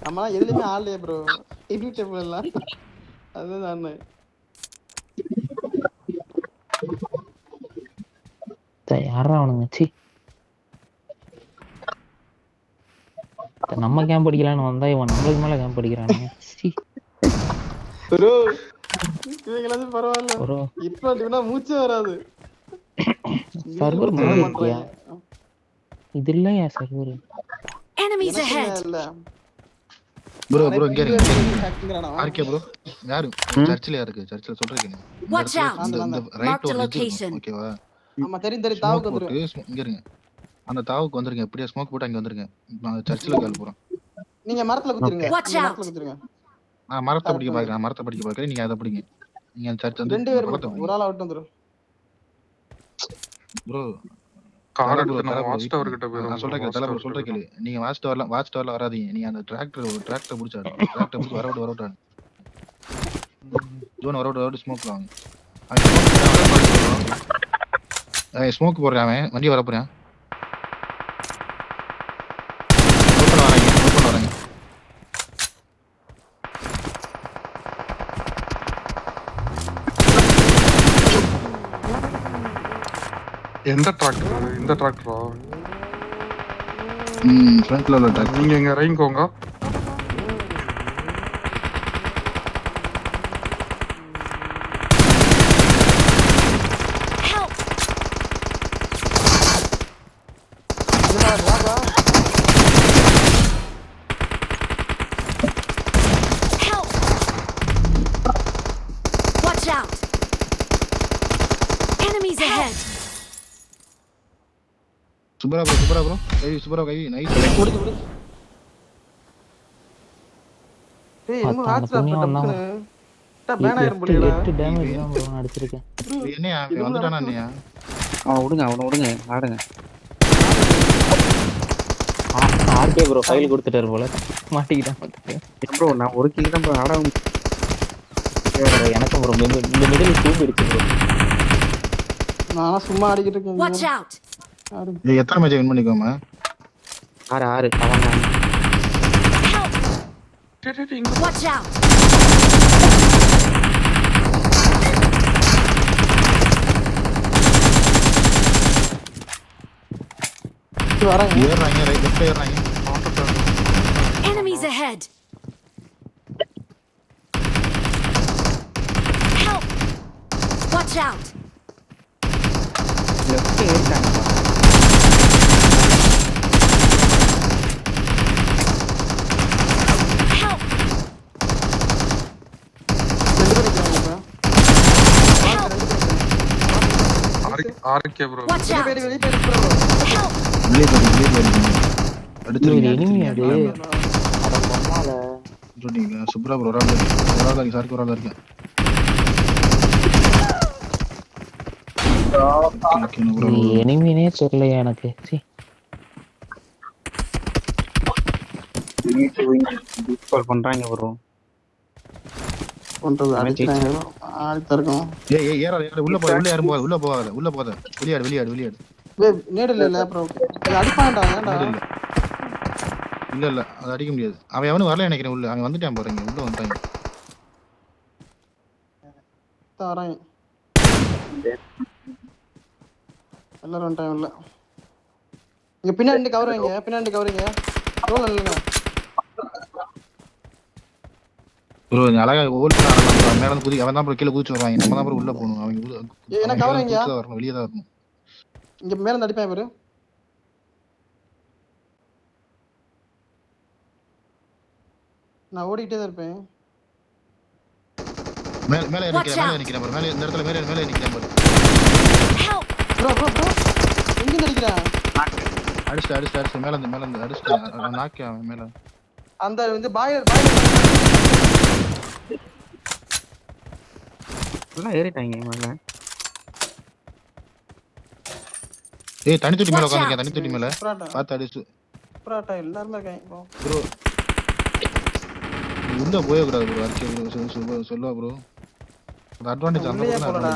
நம்ம எதுலயுமே ஆடலையே ப்ரோ இன்விடேபிள் எல்லாம். அதுதான்
யாரா அவனுங்க சி நம்ம கேம்ப் அடிக்கலான்னு வந்தா இவன் நம்மளுக்கு மேல கேம்ப் அடிக்கிறானுங்க.
ப்ரோ இவங்களாவது பரவாயில்ல
ஒரு
இப்ப அப்படின்னா மூச்சே வராது.
சர்வர் மாறி இருக்கியா? இது இல்லையா சர்வர்?
Enemies ahead.
இல்ல
ப்ரோ இங்க இருங்க.
ஹேக்கிங்றானா
ஆர்கே ப்ரோ யாரு சர்ச்சில் யாருக்கு சர்ச்சில் சொல்றீங்க.
Watch out.
இந்த
Mark
ரைட்
the
ஒரு
location.
ஓகேவா.
ஆமா தெரியும் தாவுக்கு வந்துரு.
இங்க இருங்க. அந்த தாவுக்கு வந்துருங்க. எப்படியே ஸ்மோக் போட்டு அங்க வந்துருங்க. நான் சர்ச்சில் கால் போறோம்.
நீங்க மரத்துல குத்திருங்க.
Watch
நீங்க
out.
மரத்துல குத்திருங்க.
நான் மரத்தை பிடிக்க பாக்குறேன். நீங்க அதை பிடிங்க. நீங்க அந்த சர்ச் வந்து
2 பேர் மட்டும் ஒரு ஆளா விட்டு வந்துரு.
ப்ரோ
கார் எடுத்து நம்ம வாட்ச் டவர் கிட்ட போறோம்.
நான் சொல்றேன் கேளு. நீங்க வாட்ச் டவர்ல வராதீங்க. நீங்க அந்த டிராக்டர் பிடிச்சாடு. டிராக்டர் பிடிச்சி வரவிட்டு ஜோன் வரவிட்டு ஸ்மோக் வாங்க. ஸ்மோக் போடுறேன். அவன் வண்டி வர போறேன். ஓப்பன் வராங்க.
எந்த டிராக்டர்? இந்த டிராக்டரா?
ஃப்ரண்ட்ல உள்ள டிராக்டர்.
நீங்க எங்க இறங்கிக்கோங்க.
Help. Help. Watch out. Enemies ahead.
சூப்பரா ப்ரோ கை நைஸ்.
முடிச்சு முடிச்சு. டேய் இன்னும்
அந்த
ஆட்ஸ்
புண்ணியம்
டப்புனு
வந்தாங்க.
பேன் ஆயிரும் போலிடா.
8 டேமேஜ் தான் ப்ரோ அடிச்சிருக்கேன்.
என்னையா வந்துட்டானா என்னையா.
அவனை விடுங்க ஆடுங்க.
ஆர்கே ப்ரோ ஃபைல் கொடுத்துட்டாரு போல மாட்டிக்கிட்டான்.
ப்ரோ நான் ஒரு கில் தான் ப்ரோ ஆட.
எனக்கும் ப்ரோ இந்த மிடில் தூக்கிடுச்சு ப்ரோ.
நான் சும்மா அடிக்கிட்டு இருக்கேன்.
Watch out.
எத்தனை மேட்ச் வின் பண்ணிக்கோமா.
6 அவன்
Help.
டேய் இங்க
Watch out.
வராங்க.
ஏறாங்க லெஃப்ட் ஏறாங்க.
Enemies ahead. Help. Watch out.
Left ஏறிட்டாங்க.
Help.
2 பேர் இருக்காங்க.
R K bro.
Watch out.
வெளிய போய் ப்ரோ.
Help.
வெளியே போய்
இது enemy அது.
அடிச்சிருக்கீங்க.
அட பொம்மால.
சொன்னீங்க சூப்பரா ப்ரோ. ஒரு ஆள் சாருக்கு ஒரு ஆள் இருக்கேன்.
எனிமினே தெரியலையா எனக்கு. சி
கால் பண்றாங்க ப்ரோ.
பண்றது அடிச்சாங்க. ஆள்தா இருக்கும்.
ஏய் ஏற உள்ள போகாத. வெளியாடு.
டேய் நேடல இல்ல ப்ரோ. அடிப்பான்டா ஏன்டா?
இல்ல அது அடிக்க முடியாது. அவன் எவனும் வரல நினைக்கிறேன் உள்ள. அவன் வந்துட்டான் பாருங்க. உள்ள வந்துட்டாங்க.
தரேன். எல்லாரும் வந்துட்டாங்க உள்ள. இங்க பின்னாடி கவரிங்க. ரோல் இல்லங்க.
ப்ரோ நீ அழகா ஓல்ட் ஆடலாம். மேல இருந்து அவன் தான் ப்ரோ கீழ குதிச்சு வருவாங்க. நம்ம தான் ப்ரோ உள்ள போணும். அவங்க
என்ன கவரிங்க?
வரணும். வெளிய தான் வரணும்.
இங்க மேல இருந்து அடிப்பான் பாரு. நான் ஓடிட்டே தான் இருப்பேன்.
மேல மேல நிக்கிறேன் bro. மேல இந்த இடத்துல மேல நிக்கிறேன் bro.
Help!
ப்ரோ எங்க நிக்கிறா?
அடிச்சு மேல இருந்து அடிச்சு நாக்கி அவன் மேல.
அந்த வந்து பாய்லர்
எல்லாம் ஏறிட்டாங்க மேல.
ஏய் தண்ணி தொட்டி மேல உட்கார்ந்திருக்கேன். தண்ணி தொட்டி மேல
புராட்டா
பாத்து அடிச்சு
புராட்டா எல்லாரும் இருக்காங்க.
ப்ரோ. உள்ள போயே கூடாது ப்ரோ. அடிச்சு சொல்லுவா ப்ரோ. ஒரு அட்வான்டேஜ் அந்த
உள்ளே போறடா.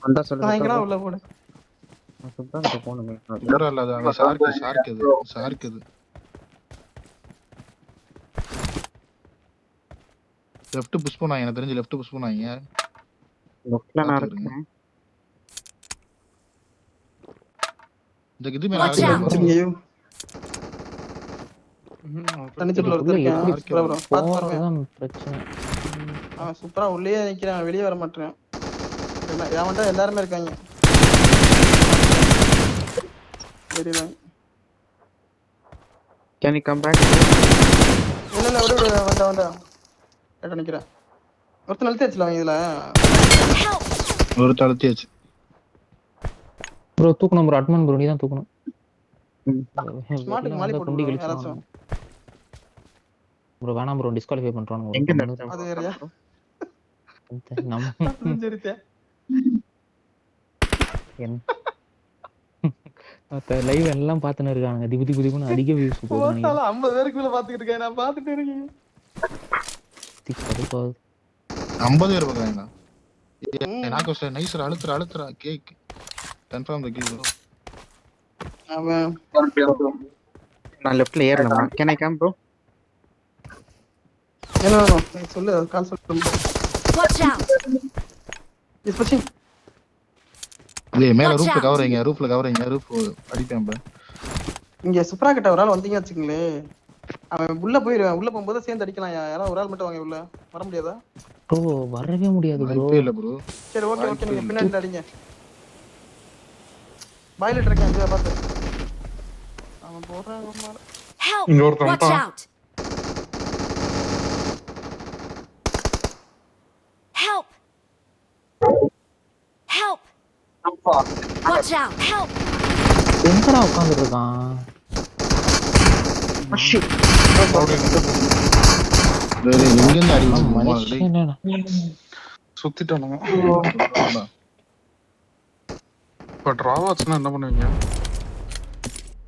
வந்தா சொல்லு.
நான் எங்கடா உள்ள போடு.
சுத்தம் போணுங்க.
வேற இல்ல அது ஷார்க் இது. லெஃப்ட் புஷ் பண்ணாங்க. எனக்கு தெரிஞ்சு லெஃப்ட் புஷ் பண்ணாங்க.
லெஃப்ட்ல நான் இருக்கேன்.
இந்த இது மேல
Watch out.
ஐயோ தண்ணி தொட்டில ஒருத்தர் இருக்கான். சூப்பரா ப்ரோ பாத்து பாருங்க.
போறதுதான் பிரச்சனை.
அவன் சூப்பரா உள்ளே நிக்கிறான். வெளியே வர மாட்டேறான். ஏவன்டா எல்லாரும் இருக்காங்க. வெரிலாம்
Can you come back?
இல்ல வந்தா கேட்ட நிக்கிறேன். ஒருத்தன் அழுத்தியாச்சுல அவன் இதுல.
Help!
ஒரு தளத்தியாச்சு.
ப்ரோ தூக்கணும் ப்ரோ. அட்மன் ப்ரோ நீ தான் தூக்கணும்.
ஸ்மார்ட்டுக்கு மாலி போட்டு யாராச்சும்.
ப்ரோ வேணாம் ப்ரோ டிஸ்குவாலிஃபை பண்றானுங்க.
எங்க நடந்தது?
அது வேறயா?
நம்ம
சரிதே.
லைவ் எல்லாம் பாத்துன்னு இருக்கானுங்க. திபுன்னு அடிக்க வியூஸ் போகுது.
போட்டால 50 பேருக்கு மேல பாத்துக்கிட்டு இருக்கேன். நான் பாத்துட்டு இருக்கேன்.
50 பேர் பக்கறாங்க. நாக்கு நைஸ் அழுத்துறா கேக். Confirm the kill.
அவன்
நான் லெஃப்ட்ல ஏறணும். Can I come bro?
என்ன வேணும் சொல்லு. கால் சொல்லு.
Watch out!
Is pushing.
டேய் மேல ரூஃப்ல கவரிங்க. ரூஃப் அடிப்பேன் பா.
இங்க சுப்ரா கிட்ட ஒரு ஆள் வந்தீங்க வச்சுக்கீங்களே. அவன் உள்ள போயிடுவான். உள்ள போகும்போது சேர்ந்து அடிக்கலாம். யாராவது ஒரு ஆள் மட்டும் வாங்க உள்ள. வர முடியாதா?
ப்ரோ வரவே முடியாது ப்ரோ.
வாய்ப்பே இல்ல ப்ரோ.
சரி ஓகே நீங்க பின்னாடி அடிங்க. பாய்லர் இருக்கேன் இங்க பாத்து. அவன் போறான் மேல.
Help!
இங்க ஒருத்தன்
Watch
வந்துட்டான்.
out! Help! Help! Watch out! Help!
எங்கடா உட்கார்ந்துட்டு இருக்கான்?
டேய் எங்க இருந்து அடி
மனுஷன் என்னடா?
சுத்திட்டானுங்க. இப்ப டிராவாச்சுன்னா என்ன பண்ணுவீங்க?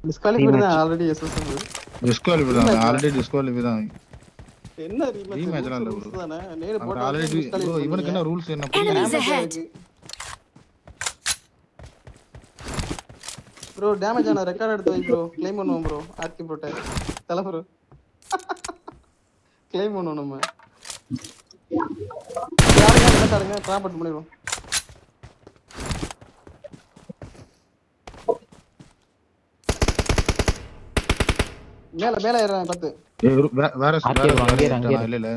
டிஸ்குவாலிஃபைட் தான் ஆல்ரெடி எஸ்எஸ்.
டிஸ்குவாலிஃபை தான். ஆல்ரெடி டிஸ்குவாலிஃபை தான்.
என்ன
ரீமேட்ச்லாம் இல்ல bro.
தானே நேரே போட்டு
ஆல்ரெடி bro இவனுக்கு என்ன ரூல்ஸ் என்ன
Enemies ahead!
ப்ரோ டேமேஜ் ஆன ரெக்கார்ட் எடுத்து வை ப்ரோ. க்ளைம் பண்ணுவோம் ப்ரோ. ஆர்கி ப்ரோட்ட தல ப்ரோ. க்ளைம் பண்ணுவோம் நம்ம. யாருங்க ரெக்கார்டுங்க ட்ராப் பண்ணிடுவோம். மேல ஏறறேன் பாத்து.
வேற
அங்கேயே
இல்ல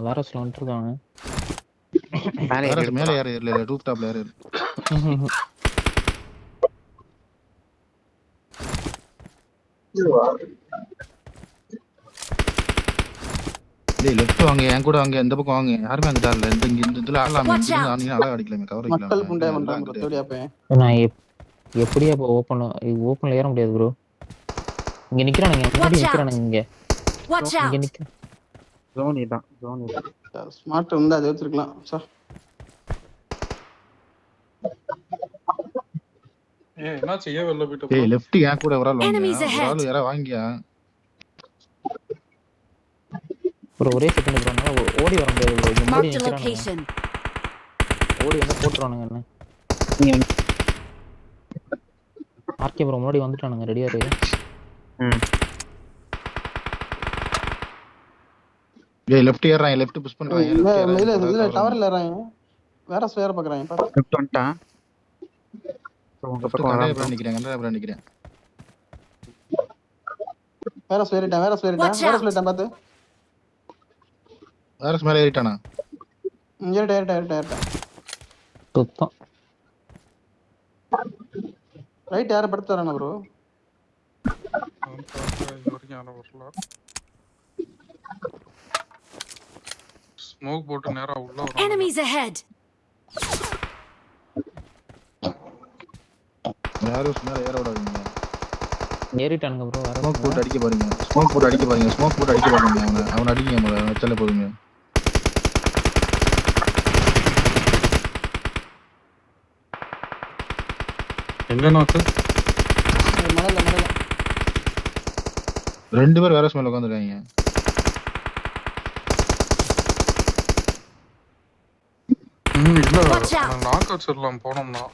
வேற ஸ்லோ வந்துருக்காங்க.
மேல
ஏற இல்ல ரூஃப் டாப்ல ஏற. டேய் லெஃப்ட் வாங்க. என் கூட வாங்க. இந்த பக்கம் வாங்க. யாருமே அங்க தாரல. இந்த இதுல ஆடலாமே. நீங்க அழகா அடிக்கலாமே. கவர் அடிக்கலாம்.
மக்கள் புண்டை பண்றாங்க ப்ரோ. தேடியா போய்.
நான் எப்படியே இப்போ ஓபன்ல ஏற முடியாது ப்ரோ. இங்க நிக்கிறானுங்க. முன்னாடி நிக்கிறானுங்க இங்க.
Watch out!
இங்க நிக்க.
ஜோன் இதான்.
ஸ்மார்ட் இருந்தா அது வச்சிருக்கலாம் சார்.
என்ன செய்ய வெளில போயிட்டு
டேய் லெஃப்ட் ஏன் கூட ஒரு ஆள் வாங்க.
Enemies ahead.
ஒரு ஆள் யாரா வாங்கியா.
ப்ரோ ஒரே செகண்ட் ப்ரோ. நான் ஓடி வர முடியாது ப்ரோ. இங்க முன்னாடி
Marked a
நிக்கிறானுங்க.
location.
ஓடி வந்து போட்டுறானுங்க என்ன. ஆர்கே ப்ரோ முன்னாடி வந்துட்டானுங்க. ரெடியா இரு.
டேய் லெஃப்ட் ஏறறாங்க. லெஃப்ட் புஷ் பண்றாங்க.
இல்ல டவர்ல ஏறாங்க. வேற ஸ்வேர் பாக்குறாங்க பாரு.
லெஃப்ட் வந்துட்டான். உங்க பக்கம் வராம
நிக்கிறேன்.
வேற ஸ்வேரிட்டா பாத்து.
வேற மேல ஏறிட்டானா?
ஏறிட்டா.
சுத்தம்.
ரைட் யார படுத்து வரானா ப்ரோ?
இங்க வரைக்கும் யாரும் வரல. ஸ்மோக் போட்டு நேரா உள்ள வராங்க.
Enemies ahead!
யாரும் மேல ஏற விடாதீங்க.
ஏறிட்டானுங்க ப்ரோ. வர
ஸ்மோக் போட்டு அடிக்க பாருங்க. ஸ்மோக் போட்டு அடிக்க பாருங்க. அவனை அடிங்க முதல்ல. வச்சாலே போதுங்க.
எங்க நாக்கு?
மலையில
2 பேர் வேற மேல உட்காந்துருக்காங்க.
இல்ல
Watch out.
நாக்கு வச்சிடலாம் போனோம்னா.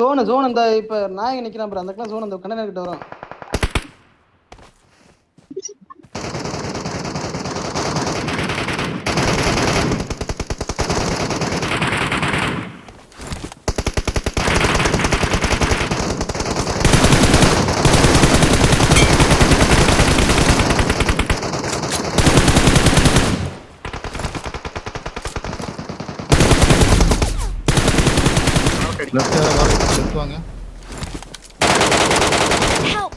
ஜோன் அந்த இப்ப நாயக நிக்கிறான் பாரு, அந்த ஜோன் அந்த கண்டெய்னர் கிட்ட வரும்.
லெஃப்ட் லெஃப்ட் வாங்க.
Help!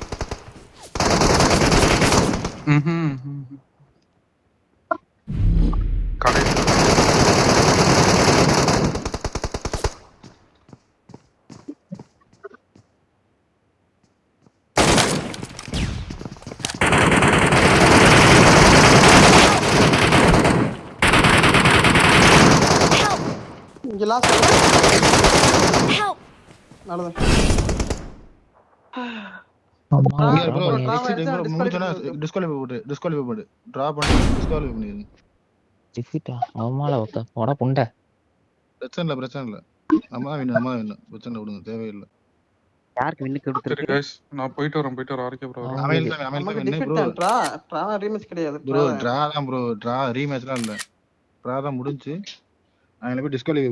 கடை
இங்க லாஸ்ட்
Help!
நல்லது.
இங்க ப்ரோ எக்ஸிட் ப்ரோ முடிச்சனா டிஸ்குவாலிஃபை போடு. டிரா பண்ணி டிஸ்குவாலிஃபை பண்ணிருங்க.
டிஃபீட்டா அவமால ஓட்ட போடா புண்டை.
பிரச்சனை இல்ல. அம்மா வேணும். பிரச்சனை விடுங்க, தேவையில்லை.
யாருக்கு வின்னுக்கு
சரி
கொடுத்துருக்கு?
கைஸ் நான் போயிட்டு வரேன் ஆர்கே ப்ரோ.
நமக்கு டிஃபிட்
ப்ரோ.
ட்ரா ரீமேட்ச் கிடையாது.
ப்ரோ டிரா தான் ப்ரோ. டிரா ரீமேட்ச்லாம் இல்ல. டிரா தான் முடிஞ்சு. நான் போய் டிஸ்குவாலிஃபை